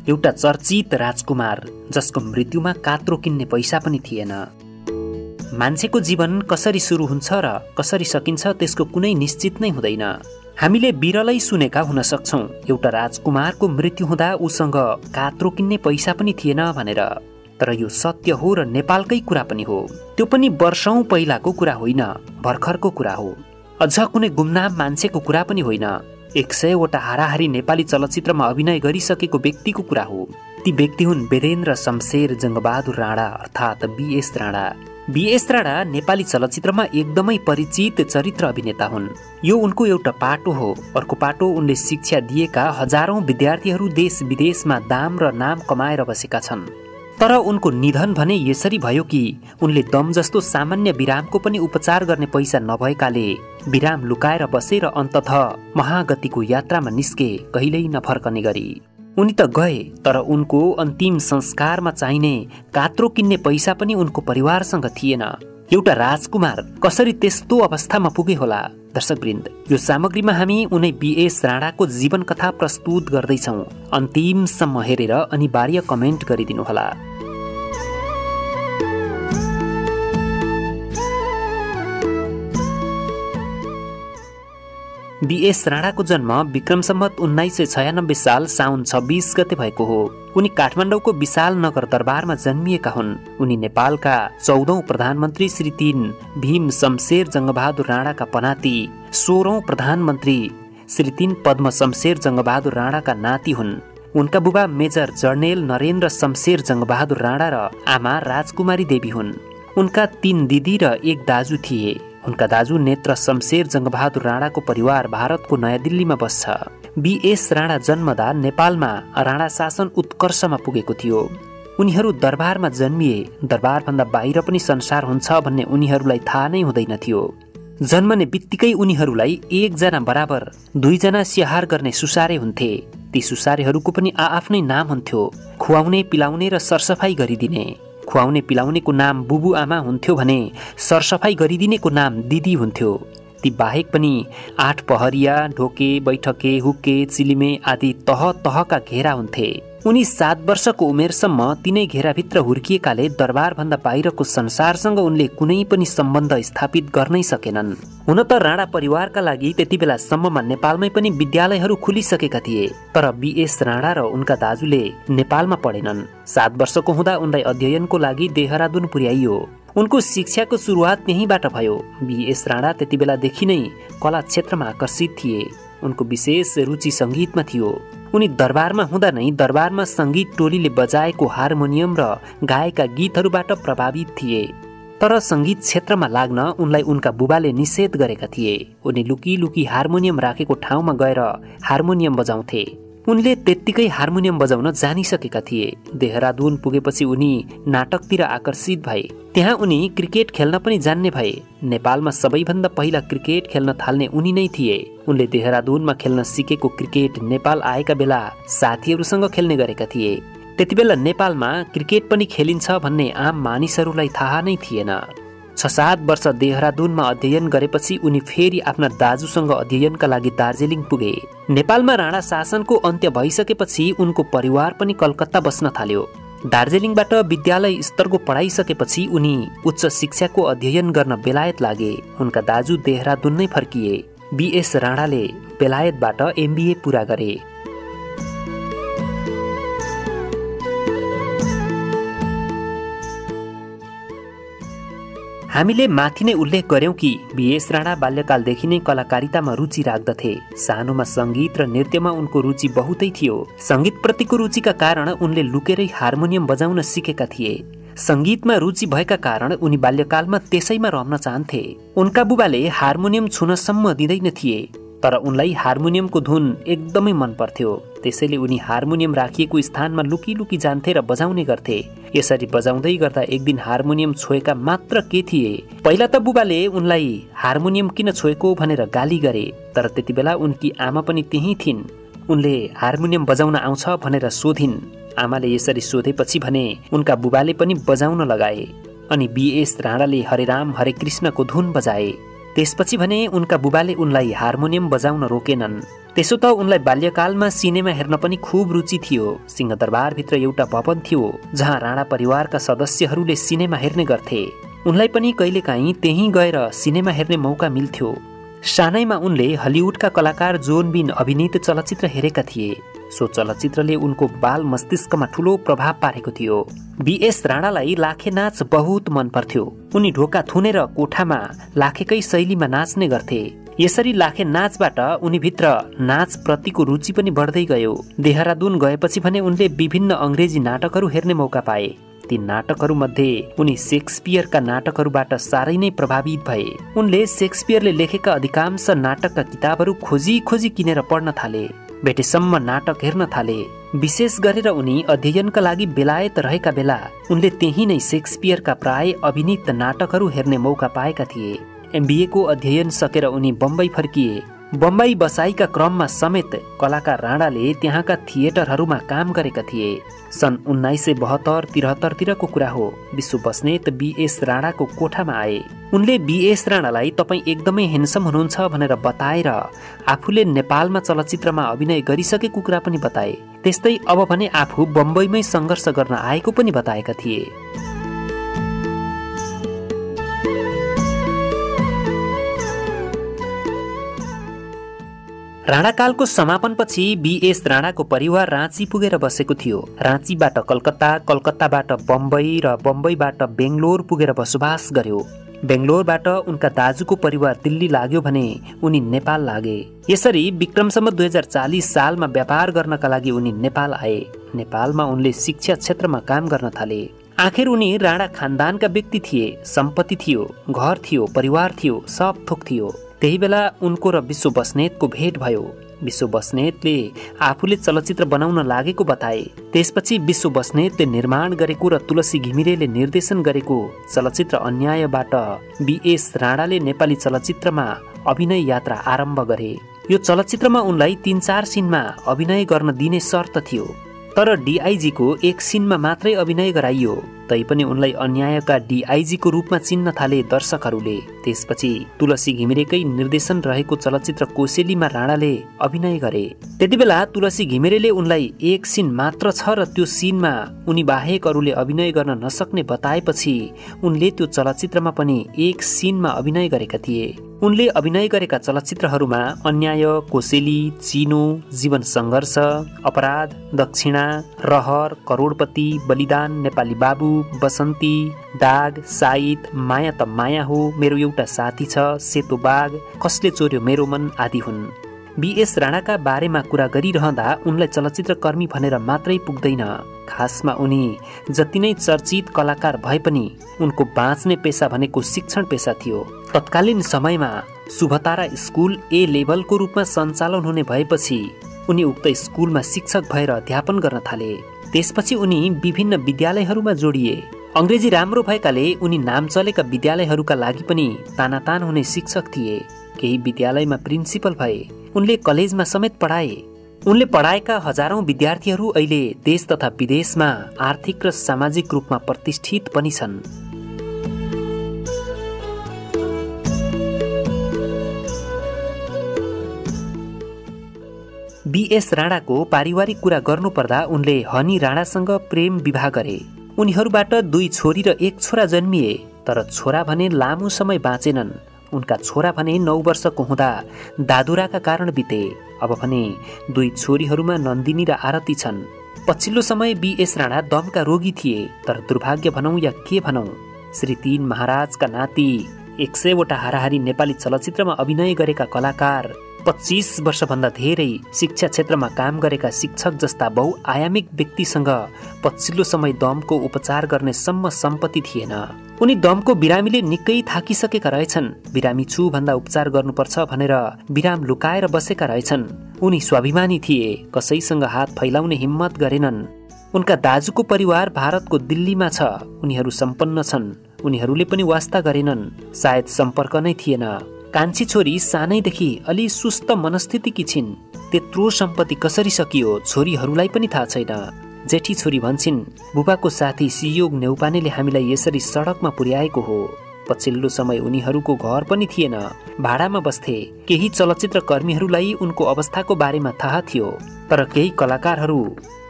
एउटा चर्चित राजकुमार जसको मृत्युमा कात्रो किन्ने पैसा पनि थिएन। मान्छेको जीवन कसरी सुरु हुन्छ र कसरी सकिन्छ त्यसको कुनै निश्चित नै हुँदैन। हामीले बिरलै सुनेका हुन सक्छौं एउटा राजकुमारको मृत्यु हुँदा उसँग कात्रो किन्ने पैसा पनि थिएन भनेर। तर यो सत्य हो र नेपालकै कुरा पनि हो। त्यो पनि वर्षौं पहिलाको कुरा होइन, भर्खरको कुरा हो। अझ कुनै गुमनाम मान्छेको कुरा पनि होइन। 100वटा हाराहारी नेपाली चलचित्रमा अभिनय गरिसकेको व्यक्तिको कुरा हो। ती व्यक्ति हुन् वीरेन्द्र शमशेर जङ्गबहादुर राणा अर्थात् बीएस राणा। बीएस राणा नेपाली चलचित्रमा एकदमै परिचित चरित्र अभिनेता हुन्। यो उनको एउटा पाटो हो। अर्को पाटो उनले शिक्षा दिएका हजारौं विद्यार्थीहरू देश विदेशमा दाम र नाम कमाएर बसेका छन्। तर उनको निधन भने यसरी भयो कि उनले दम जस्तो सामान्य बिरामको पनि उपचार गर्ने पैसा नभएकाले बिराम लुकाएर बसे र अन्ततः महागतिको यात्रामा निस्के, कहिल्यै नफर्कने गरी। उनी त गए, तर उनको अन्तिम संस्कारमा चाहिने कात्रो किन्ने पैसा पनि उनको परिवारसँग थिएन। एउटा राजकुमार कसरी त्यस्तो अवस्थामा पुगे होला? दर्शकवृन्द, यो सामग्रीमा हामी उनै बीएस राणाको जीवन कथा प्रस्तुत गर्दैछौँ। अन्तिमसम्म हेरेर अनिवार्य कमेन्ट गरिदिनुहोला। बीएस राणाको जन्म विक्रम सम्वत 1996 साल साउन 26 गते भएको हो। उनी काठमाडौँको विशाल नगर दरबारमा जन्मिएका हुन्। उनी नेपालका 14औं प्रधानमन्त्री श्री 3 भीम शमशेर जङ्गबहादुर राणाका पनाती, 16औं प्रधानमन्त्री श्री 3 पद्म शमशेर जङ्गबहादुर राणाका नाति हुन्। उनका बुबा मेजर जर्नेल नरेन्द्र शमशेर जङ्गबहादुर राणा र आमा राजकुमारी देवी हुन्। उनका 3 दिदी र 1 दाजु थिए। उनका दाजु नेत्र शमशेर जङ्गबहादुर राणाको परिवार भारतको नयाँ दिल्लीमा बस्छ। बीएस राणा जन्मदा नेपालमा राणा शासन उत्कर्षमा पुगेको थियो। उनीहरू दरबारमा जन्मिए। दरबारभन्दा बाहिर पनि संसार हुन्छ भन्ने उनीहरूलाई थाहा नै हुँदैन थियो। जन्मने बित्तिकै उनीहरूलाई 1 जना बराबर 2 जना स्याहार गर्ने सुसारे हुन्थे। ती सुसारेहरूको पनि आआफ्नै नाम हुन्थ्यो। खुवाउने, पिलाउने र सरसफाई गरिदिने। खुवाउने पिलाउनेको नाम बुबु आमा हुन्थ्यो भने सरसफाई गरिदिनेको नाम दिदी हुन्थ्यो। ती बाहेक पनि 8 पहरिया, ढोके, बैठके, हुक्के, चिलिमे आदि तह तहका घेरा हुन्थे। उनी 7 वर्षको उमेरसम्म तिनै घेराभित्र हुर्किएकाले दरबारभन्दा बाहिरको संसारसँग उनले कुनै पनि सम्बन्ध स्थापित गर्नै सकेनन्। हुन त राणा परिवारका लागि त्यति बेलासम्ममा नेपालमै पनि विद्यालयहरू खुलिसकेका थिए। तर बीएस राणा र उनका दाजुले नेपालमा पढेनन्। 7 वर्षको हुँदा उनलाई अध्ययनको लागि देहरादुन पुर्याइयो। उनको शिक्षाको सुरुवात यहीँबाट भयो। बीएस राणा त्यति बेलादेखि नै कला क्षेत्रमा आकर्षित थिए। उनको विशेष रुचि सङ्गीतमा थियो। उनी दरबारमा हुँदा नै दरबारमा सङ्गीत टोलीले बजाएको हार्मोनियम र गाएका गीतहरूबाट प्रभावित थिए। तर सङ्गीत क्षेत्रमा लाग्न उनलाई उनका बुबाले निषेध गरेका थिए। उनी लुकी लुकी हार्मोनियम राखेको ठाउँमा गएर हार्मोनियम बजाउँथे। उनले त्यत्तिकै हार्मोनियम बजाउन जानिसकेका थिए। देहरादुन पुगेपछि उनी नाटकतिर आकर्षित भए। त्यहाँ उनी क्रिकेट खेल्न पनि जान्ने भए। नेपालमा सबैभन्दा पहिला क्रिकेट खेल्न थाल्ने उनी नै थिए। उनले देहरादुनमा खेल्न सिकेको क्रिकेट नेपाल आएका बेला साथीहरूसँग खेल्ने गरेका थिए। त्यति बेला नेपालमा क्रिकेट पनि खेलिन्छ भन्ने आम मानिसहरूलाई थाहा नै थिएन। 6-7 वर्ष देहरादुनमा अध्ययन गरेपछि उनी फेरि आफ्ना दाजुसँग अध्ययनका लागि दार्जिलिङ पुगे। नेपालमा राणा शासनको अन्त्य भइसकेपछि उनको परिवार पनि कलकत्ता बस्न थाल्यो। दार्जिलिङबाट विद्यालय स्तरको पढाइ सकेपछि उनी उच्च शिक्षाको अध्ययन गर्न बेलायत लागे। उनका दाजु देहरादुन नै फर्किए। बीएस राणाले बेलायतबाट एमबीए पूरा गरे। हामीले माथि नै उल्लेख गर्यौं कि बीएस राणा बाल्यकालदेखि नै कलाकारितामा रुचि राख्दथे। सानोमा संगीत र नृत्यमा उनको रुचि बहुतै थियो। संगीतप्रतिको रुचिका कारण उनले लुकेरै हार्मोनियम बजाउन सिकेका थिए। संगीतमा रुचि भएका कारण उनी बाल्यकालमा त्यसैमा रम्न चाहन्थे। उनका बुबाले हार्मोनियम छुनसम्म दिँदैन थिए, तर उनलाई हार्मोनियमको धुन एकदमै मन पर्थ्यो। त्यसैले उनी हार्मोनियम राखिएको स्थानमा लुकी लुकी जान्थे र बजाउने गर्थे। यसरी बजाउँदै गर्दा एक दिन हार्मोनियम छोएका मात्र के थिए। पहिला त बुबाले उनलाई हार्मोनियम किन छोएको भनेर गाली गरे, तर त्यति बेला उनकी आमा पनि त्यही थिइन्। उनले हार्मोनियम बजाउन आउँछ भनेर सोधिन्। आमाले यसरी सोधेपछि भने उनका बुबाले पनि बजाउन लगाए। अनि बीएस राणाले हरे राम हरे कृष्णको धुन बजाए। त्यसपछि भने उनका बुबाले उनलाई हार्मोनियम बजाउन रोकेनन्। त्यसो त उनलाई बाल्यकालमा सिनेमा हेर्न पनि खूब रुचि थियो। सिंहदरबारभित्र एउटा भवन थियो जहाँ राणा परिवारका सदस्यहरूले सिनेमा हेर्ने गर्थे। उनलाई पनि कहिलेकाहीँ त्यहीँ गएर सिनेमा हेर्ने मौका मिल्थ्यो। सानैमा उनले हलिउडका कलाकार जोन बिन अभिनीत चलचित्र हेरेका थिए। सो चलचित्रले उनको बाल मस्तिष्कमा ठूलो प्रभाव पारेको थियो। बीएस राणालाई लाखे नाच बहुत मन पर्थ्यो। उनी ढोका थुनेर कोठामा लाखेकै शैलीमा नाच्ने गर्थे। यसरी लाखे नाचबाट उनी भित्र नाच प्रतिको रुचि पनि बढ्दै गयो। देहरादून गएपछि भने उनले विभिन्न अंग्रेजी नाटकहरू हेर्ने मौका पाए। ती नाटकहरू मध्ये उनी शेक्सपियरका नाटकहरूबाट साह्रै नै प्रभावित भए। उनले शेक्सपियरले लेखेका अधिकांश नाटकका किताबहरू खोजी खोजी किनेर पढ्न थाले। भेटेसम्म नाटक हेर्न थाले। विशेष गरेर उनी अध्ययनका लागि बेलायत रहेका बेला उनले त्यही नै शेक्सपियरका प्राय अभिनीत नाटकहरू हेर्ने मौका पाएका थिए। एमबीए को अध्ययन सकेर उनी बम्बई फर्किए। बम्बई बसाईका क्रममा समेत कलाकार राणाले त्यहाँका थिएटरहरूमा काम गरेका थिए। सन् 1972-73तिरको कुरा हो। विश्व बस्नेत बीएस राणाको कोठामा आए। उनले बीएस राणालाई तपाईँ एकदमै हेन्सम हुनुहुन्छ भनेर बताएर आफूले नेपालमा चलचित्रमा अभिनय गरिसकेको कुरा पनि बताए। त्यस्तै अब भने आफू बम्बईमै सङ्घर्ष गर्न आएको पनि बताएका थिए। राणाकालको समापनपछि बीएस राणाको परिवार राँची पुगेर बसेको थियो। राँचीबाट कलकत्ता, कलकत्ताबाट बम्बई र बम्बईबाट बेङ्गलोर पुगेर बसोबास गर्यो। बेङ्गलोरबाट उनका दाजुको परिवार दिल्ली लाग्यो भने उनी नेपाल लागे। यसरी विक्रम सम्वत 2040 सालमा व्यापार गर्नका लागि उनी नेपाल आए। नेपालमा उनले शिक्षा क्षेत्रमा काम गर्न थाले। आखिर उनी राणा खानदानका व्यक्ति थिए। सम्पत्ति थियो, घर थियो, परिवार थियो, सब थोक थियो। त्यही बेला उनको र विश्व बस्नेतको भेट भयो। विश्व बस्नेतले आफूले चलचित्र बनाउन लागेको बताए। त्यसपछि विश्व बस्नेतले निर्माण गरेको र तुलसी घिमिरेले निर्देशन गरेको चलचित्र अन्यायबाट बीएस राणाले नेपाली चलचित्रमा अभिनय यात्रा आरम्भ गरे। यो चलचित्रमा उनलाई 3-4 सिनमा अभिनय गर्न दिने शर्त थियो। तर डीआईजीको एक सिनमा मात्रै अभिनय गराइयो। तैपनि उनलाई अन्यायका डीआईजीको रूपमा चिन्न थाले दर्शकहरूले। त्यसपछि तुलसी घिमिरेकै निर्देशन रहेको चलचित्र कोसेलीमा राणाले अभिनय गरे। त्यतिबेला तुलसी घिमिरेले उनलाई एक सिन मात्र छ र त्यो सिनमा उनी बाहेक अरूले अभिनय गर्न नसक्ने बताएपछि उनले त्यो चलचित्रमा पनि एक सिनमा अभिनय गरेका थिए। उनले अभिनय गरेका चलचित्रहरूमा अन्याय, कोसेली, चिनो, जीवन सङ्घर्ष, अपराध, दक्षिणा, रहर, करोडपति, बलिदान, नेपाली बाबु, बसन्ती, दाग, साइत, माया त माया हो, मेरो एउटा साथी छ, सेतो बाघ, कसले चोर्यो मेरो मन आदि हुन्। बीएस राणाका बारेमा कुरा गरिरहँदा उनलाई चलचित्रकर्मी भनेर मात्रै पुग्दैन। खासमा उनी जति नै चर्चित कलाकार भए पनि उनको बाँच्ने पेसा भनेको शिक्षण पेसा थियो। तत्कालीन समयमा शुभतारा स्कुल ए लेभलको रूपमा सञ्चालन हुने भएपछि उनी उक्त स्कुलमा शिक्षक भएर अध्यापन गर्न थाले। त्यसपछि उनी विभिन्न विद्यालयहरूमा जोडिए। अंग्रेजी राम्रो भएकाले उनी नाम चलेका विद्यालयहरूका लागि पनि तानातान हुने शिक्षक थिए। केही विद्यालयमा प्रिन्सिपल भए। उनले कलेजमा समेत पढाए। उनले पढाएका हजारौं विद्यार्थीहरू अहिले देश तथा विदेशमा आर्थिक र सामाजिक रूपमा प्रतिष्ठित पनि छन्। बीएस राणाको पारिवारिक कुरा गर्नुपर्दा उनले हनी राणासँग प्रेम विवाह गरे। उनीहरूबाट 2 छोरी र 1 छोरा जन्मिए। तर छोरा भने लामो समय बाँचेनन्। उनका छोरा भने 9 वर्षको हुँदा दादुराका कारण बिते। अब भने 2 छोरीहरूमा नन्दिनी र आरती छन्। पछिल्लो समय बीएस राणा दमका रोगी थिए। तर दुर्भाग्य भनौं या के भनौं, श्री 3 महाराजका नाति 100 वटा हाराहारी नेपाली चलचित्रमा अभिनय गरेका कलाकार, 25 वर्षभन्दा धेरै शिक्षा क्षेत्रमा काम गरेका शिक्षक जस्ता बहुआयामिक व्यक्तिसँग पछिल्लो समय दमको उपचार गर्ने सम्म सम्पत्ति थिएन। उनी दमको बिरामीले निकै थाकिसकेका रहेछन्। बिरामी छु भन्दा उपचार गर्नुपर्छ भनेर बिराम लुकाएर बसेका रहेछन्। उनी स्वाभिमानी थिए। कसैसँग हात फैलाउने हिम्मत गरेनन्। उनका दाजुको परिवार भारतको दिल्लीमा छ। उनीहरू सम्पन्न छन्। उनीहरूले पनि वास्ता गरेनन्। सायद सम्पर्क नै थिएन। कान्छी छोरी सानैदेखि अलि सुस्त मनस्थितिकी छिन्। त्यत्रो सम्पत्ति कसरी सकियो छोरीहरूलाई पनि थाहा छैन। जेठी छोरी भन्छन्, बुबाको साथी सियोग नेउपानेले हामीलाई यसरी सडकमा पुर्याएको हो। पछिल्लो समय उनीहरूको घर पनि थिएन, भाडामा बस्थे। केही चलचित्र कर्मीहरूलाई उनको अवस्थाको बारेमा थाहा थियो, तर केही कलाकारहरू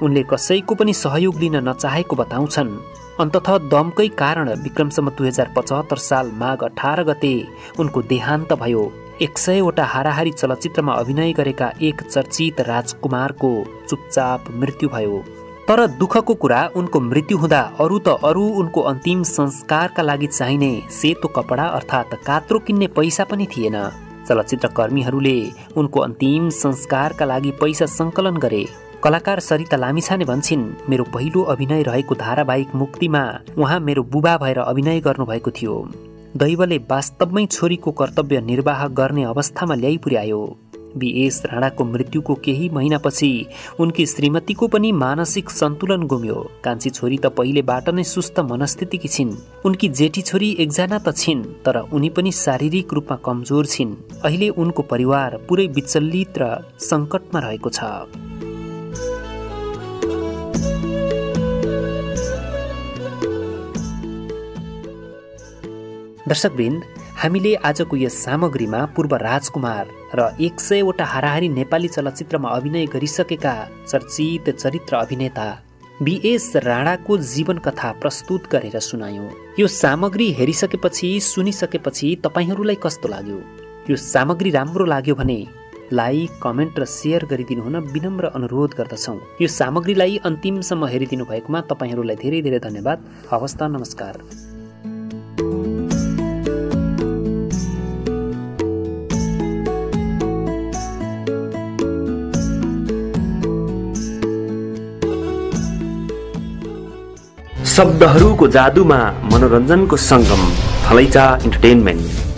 उनले कसैको पनि सहयोग लिन नचाहेको बताउँछन्। अन्ततः दमकै कारण विक्रम सम्वत 2075 साल माघ 18 गते उनको देहान्त भयो। 100 वटा हाराहारी चलचित्रमा अभिनय गरेका एक चर्चित राजकुमारको चुपचाप मृत्यु भयो। तर दुःखको कुरा, उनको मृत्यु हुँदा अरू उनको अन्तिम संस्कारका लागि चाहिने सेतो कपडा अर्थात् कात्रो किन्ने पैसा पनि थिएन। चलचित्र कर्मीहरूले उनको अन्तिम संस्कारका लागि पैसा सङ्कलन गरे। कलाकार सरिता लामिछाने भन्छिन्, मेरो पहिलो अभिनय रहेको धारावाहिक मुक्तिमा उहाँ मेरो बुबा भएर अभिनय गर्नुभएको थियो। दैवले वास्तवमै छोरीको कर्तव्य निर्वाह गर्ने अवस्थामा ल्याइ पुर्यायो। बीएस राणाको मृत्युको केही महिनापछि उनकी श्रीमतीको पनि मानसिक सन्तुलन गुम्यो। कान्छी छोरी त पहिलेबाट नै सुस्त मनस्थितिकी छिन्। उनकी जेठी छोरी एकजना त छिन्, तर उनी पनि शारीरिक रूपमा कमजोर छिन्। अहिले उनको परिवार पुरै विचलित र सङ्कटमा रहेको छ। दर्शकवृन्द, हामीले आजको यस सामग्रीमा पूर्व राजकुमार र 100 वटा हाराहारी नेपाली चलचित्रमा अभिनय गरिसकेका चर्चित चरित्र अभिनेता बीएस राणाको जीवन कथा प्रस्तुत गरेर सुनायौं। यो सामग्री हेरिसकेपछि, सुनिसकेपछि तपाईहरूलाई कस्तो लाग्यो? यो सामग्री राम्रो लाग्यो भने लाइक, कमेन्ट र सेयर गरिदिनु हुन विनम्र अनुरोध गर्दछौँ। यो सामग्रीलाई अन्तिमसम्म हेरिदिनु भएकोमा तपाईहरूलाई धेरै धेरै धन्यवाद। हवस् त, नमस्कार। शब्दहरूको जादुमा मनोरञ्जनको सङ्गम, थलैचा इन्टरटेनमेन्ट।